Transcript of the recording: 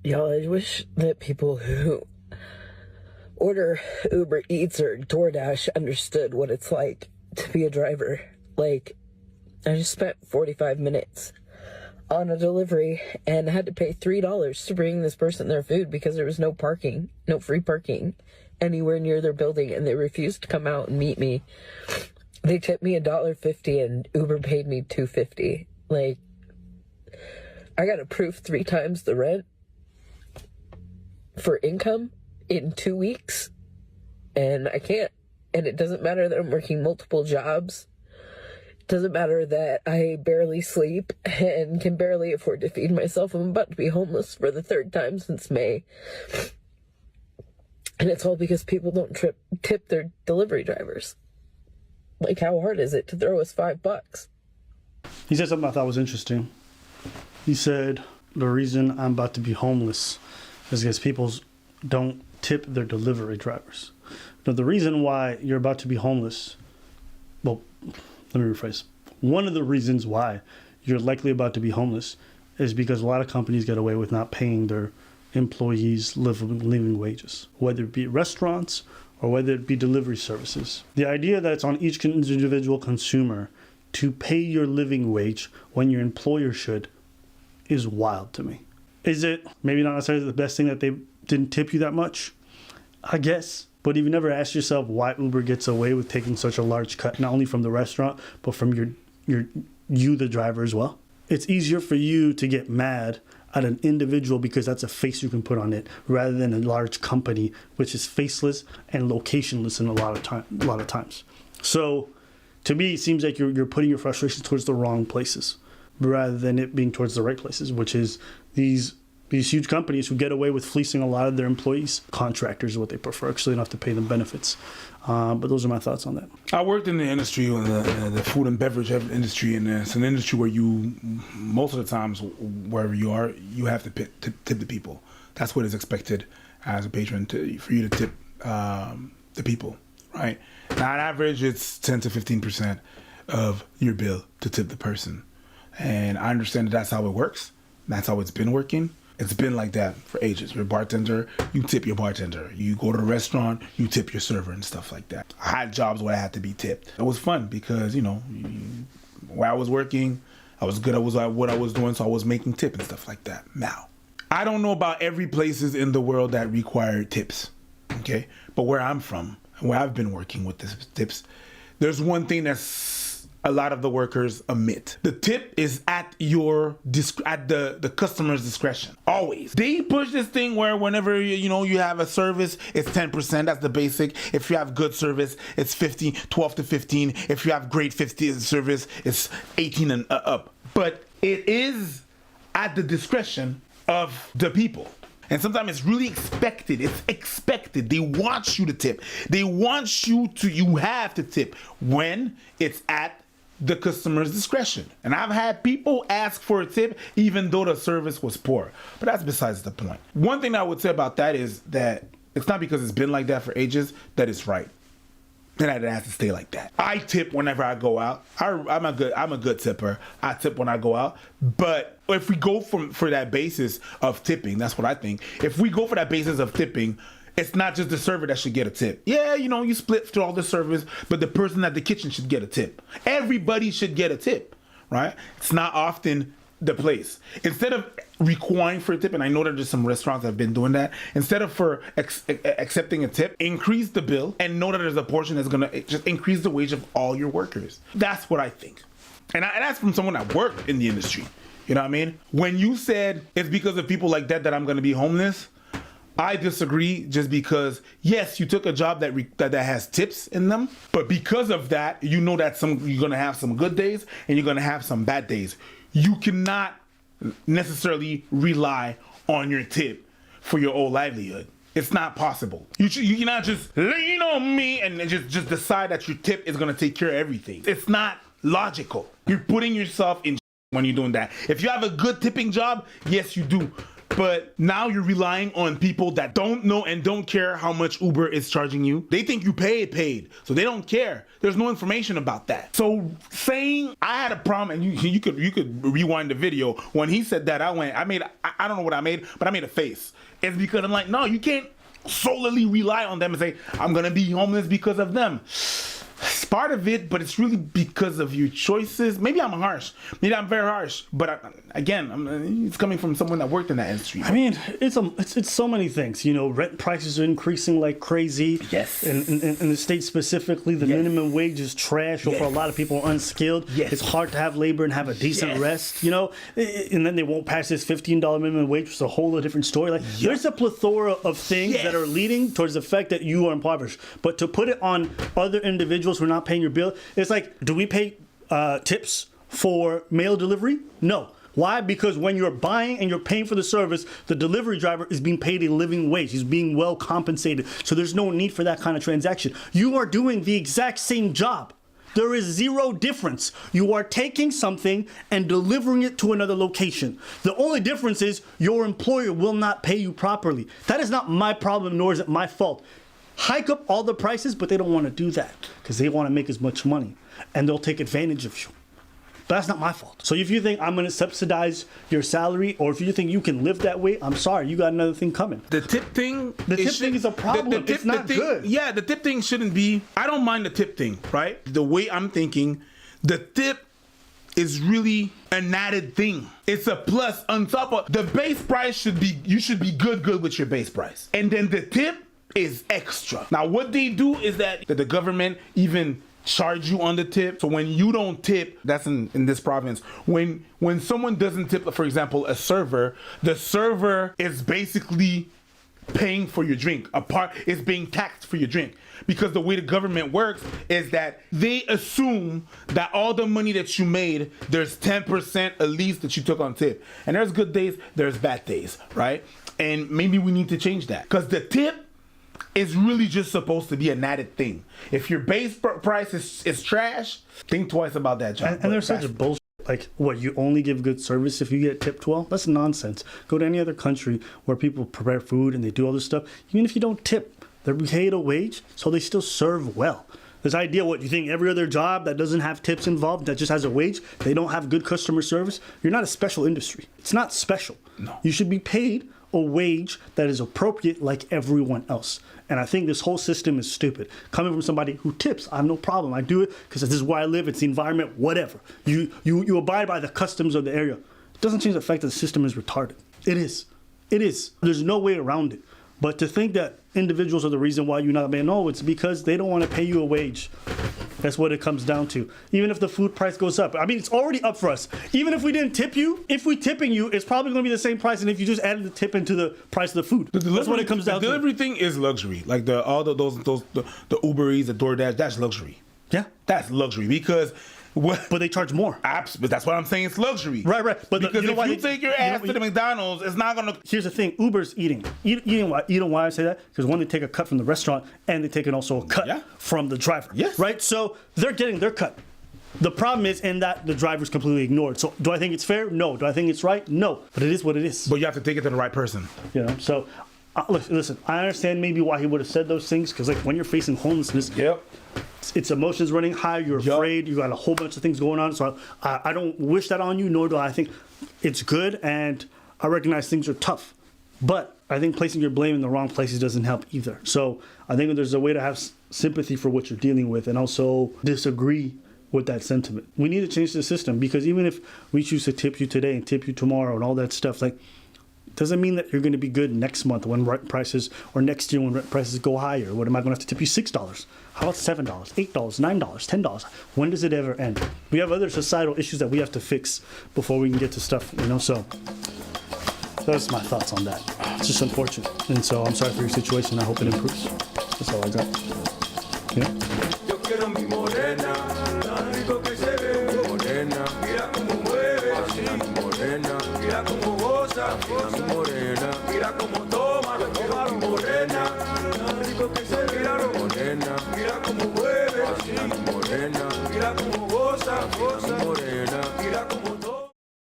Y'all, I wish that people who order Uber Eats or DoorDash understood what it's like to be a driver. Like, I just spent 45 minutes on a delivery and had to pay $3 to bring this person their food because there was no parking, no free parking anywhere near their building, and they refused to come out and meet me. They tipped me $1.50 and Uber paid me $2.50. Like, I got approved 3 times the rent for income in 2 weeks, and I can't. And it doesn't matter that I'm working multiple jobs. It doesn't matter that I barely sleep and can barely afford to feed myself. I'm about to be homeless for the 3rd time since May. And it's all because people don't tip their delivery drivers. Like, how hard is it to throw us $5? He said something I thought was interesting. He said, the reason I'm about to be homeless is because people don't tip their delivery drivers. Now, the reason why you're about to be homeless, well, let me rephrase. One of the reasons why you're likely about to be homeless is because a lot of companies get away with not paying their employees living wages, whether it be restaurants or whether it be delivery services. The idea that it's on each individual consumer to pay your living wage when your employer should is wild to me. Is it maybe not necessarily the best thing that they didn't tip you that much? I guess. But have you never asked yourself why Uber gets away with taking such a large cut, not only from the restaurant, but from you, the driver, as well? It's easier for you to get mad at an individual because that's a face you can put on it, rather than a large company, which is faceless and locationless in a lot of times. So, to me, it seems like you're putting your frustration towards the wrong places, rather than it being towards the right places, which is these huge companies who get away with fleecing a lot of their employees. Contractors is what they prefer, actually, enough to pay them benefits. But those are my thoughts on that. I worked in the industry, the food and beverage industry, and it's an industry where you, most of the times, wherever you are, you have to tip the people. That's what is expected as a patron, for you to tip the people, right? Now, on average, it's 10 to 15% of your bill to tip the person. And I understand that that's how it works. That's how it's been working. It's been like that for ages. You're a bartender, you tip your bartender. You go to a restaurant, you tip your server and stuff like that. I had jobs where I had to be tipped. It was fun because, where I was working, I was good at what I was doing, so I was making tip and stuff like that. Now, I don't know about every places in the world that require tips, okay? But where I'm from, where I've been working with the tips, there's one thing that's a lot of the workers omit. The tip is at the customer's discretion. Always. They push this thing where whenever you have a service, it's 10%. That's the basic. If you have good service, it's 12 to 15. If you have great 50 service, it's 18 and up. But it is at the discretion of the people. And sometimes it's really expected. It's expected. They want you to tip. They want you have to tip when it's at the customer's discretion. And I've had people ask for a tip even though the service was poor. But that's besides the point. One thing I would say about that is that it's not because it's been like that for ages that it's right. And it has to stay like that. I tip whenever I go out. I'm a good tipper. I tip when I go out. But if we go for that basis of tipping, that's what I think. If we go for that basis of tipping, it's not just the server that should get a tip. Yeah, you split through all the servers, but the person at the kitchen should get a tip. Everybody should get a tip, right? It's not often the place. Instead of requiring for a tip, and I know that there's some restaurants that have been doing that, instead of accepting a tip, increase the bill and know that there's a portion that's going to just increase the wage of all your workers. That's what I think. And that's from someone that worked in the industry. You know what I mean? When you said it's because of people like that I'm going to be homeless, I disagree, just because, yes, you took a job that has tips in them, but because of that, you know that you're going to have some good days and you're going to have some bad days. You cannot necessarily rely on your tip for your whole livelihood. It's not possible. You cannot just lean on me and just decide that your tip is going to take care of everything. It's not logical. You're putting yourself in when you're doing that. If you have a good tipping job, yes, you do. But now you're relying on people that don't know and don't care how much Uber is charging you. They think you paid, so they don't care. There's no information about that. So saying I had a problem, and you could rewind the video when he said that, I don't know what I made, but I made a face. It's because I'm like, no, you can't solely rely on them and say I'm gonna be homeless because of them. It's part of it, but it's really because of your choices. Maybe I'm harsh. Maybe I'm very harsh. But it's coming from someone that worked in that industry. I mean, it's so many things. You know, rent prices are increasing like crazy. Yes. In the state specifically, the minimum wage is trash. Or for a lot of people unskilled, it's hard to have labor and have a decent rest. You know, and then they won't pass this $15 minimum wage, which is a whole different story. Like there's a plethora of things that are leading towards the fact that you are impoverished. But to put it on other individuals who are not paying your bill, it's like, do we pay tips for mail delivery? No. Why? Because when you're buying and you're paying for the service, the delivery driver is being paid a living wage. He's being well compensated. So there's no need for that kind of transaction. You are doing the exact same job. There is zero difference. You are taking something and delivering it to another location. The only difference is your employer will not pay you properly. That is not my problem, nor is it my fault. Hike up all the prices, but they don't want to do that because they want to make as much money and they'll take advantage of you. But that's not my fault. So if you think I'm going to subsidize your salary, or if you think you can live that way, I'm sorry, you got another thing coming. The tip thing, is a problem. It's not good. Yeah, the tip thing shouldn't be. I don't mind the tip thing, right? The way I'm thinking, the tip is really an added thing. It's a plus on top of the base price. You should be good with your base price, and then the tip is extra. Now what they do is that the government even charge you on the tip. So when you don't tip, that's in this province, when someone doesn't tip, for example, a server, the server is basically paying for your drink. It's being taxed for your drink. Because the way the government works is that they assume that all the money that you made, there's 10% at least that you took on tip. And there's good days, there's bad days, right? And maybe we need to change that. Because the tip is really just supposed to be an added thing. If your base price is trash, think twice about that, John. And there's such a bullshit. Like, what, you only give good service if you get tipped well? That's nonsense. Go to any other country where people prepare food and they do all this stuff. Even if you don't tip, they're paid a wage, so they still serve well. This idea, what, you think every other job that doesn't have tips involved, that just has a wage, they don't have good customer service? You're not a special industry. It's not special. No. You should be paid a wage that is appropriate like everyone else. And I think this whole system is stupid. Coming from somebody who tips, I have no problem. I do it because this is where I live. It's the environment, whatever. You abide by the customs of the area. It doesn't change the fact that the system is retarded. It is. It is. There's no way around it. But to think that individuals are the reason why you're not paying, no, it's because they don't want to pay you a wage. That's what it comes down to. Even if the food price goes up. I mean, it's already up for us. Even if we didn't tip you, if we tipping you, it's probably going to be the same price. And if you just added the tip into the price of the food, that's what it comes down to. The delivery thing is luxury. Like the Uber Eats, the DoorDash, that's luxury. Yeah, that's luxury because. But they charge more. But that's what I'm saying. It's luxury. Right. But because if you take your ass to the McDonald's, it's not gonna. Here's the thing: Uber's eating. Why I say that? Because one, they take a cut from the restaurant, and they take also a cut from the driver. Yes. Right. So they're getting their cut. The problem is in that the driver's completely ignored. So do I think it's fair? No. Do I think it's right? No. But it is what it is. But you have to take it to the right person. You know. So listen. I understand maybe why he would have said those things, because like when you're facing homelessness. Yep. It's emotions running high. You're afraid. You got a whole bunch of things going on. So I don't wish that on you, nor do I think it's good. And I recognize things are tough. But I think placing your blame in the wrong places doesn't help either. So I think there's a way to have sympathy for what you're dealing with and also disagree with that sentiment. We need to change the system, because even if we choose to tip you today and tip you tomorrow and all that stuff, like, doesn't mean that you're going to be good next month when rent prices, or next year when rent prices go higher. What am I going to have to tip you $6? How about $7, $8, $9, $10? When does it ever end? We have other societal issues that we have to fix before we can get to stuff, you know. So that's my thoughts on that. It's just unfortunate, and so I'm sorry for your situation. I hope it improves. That's all I got. Yeah. Mira como toma, mi morena, rico que se mira morena, mira como mueve, mira como goza, morena.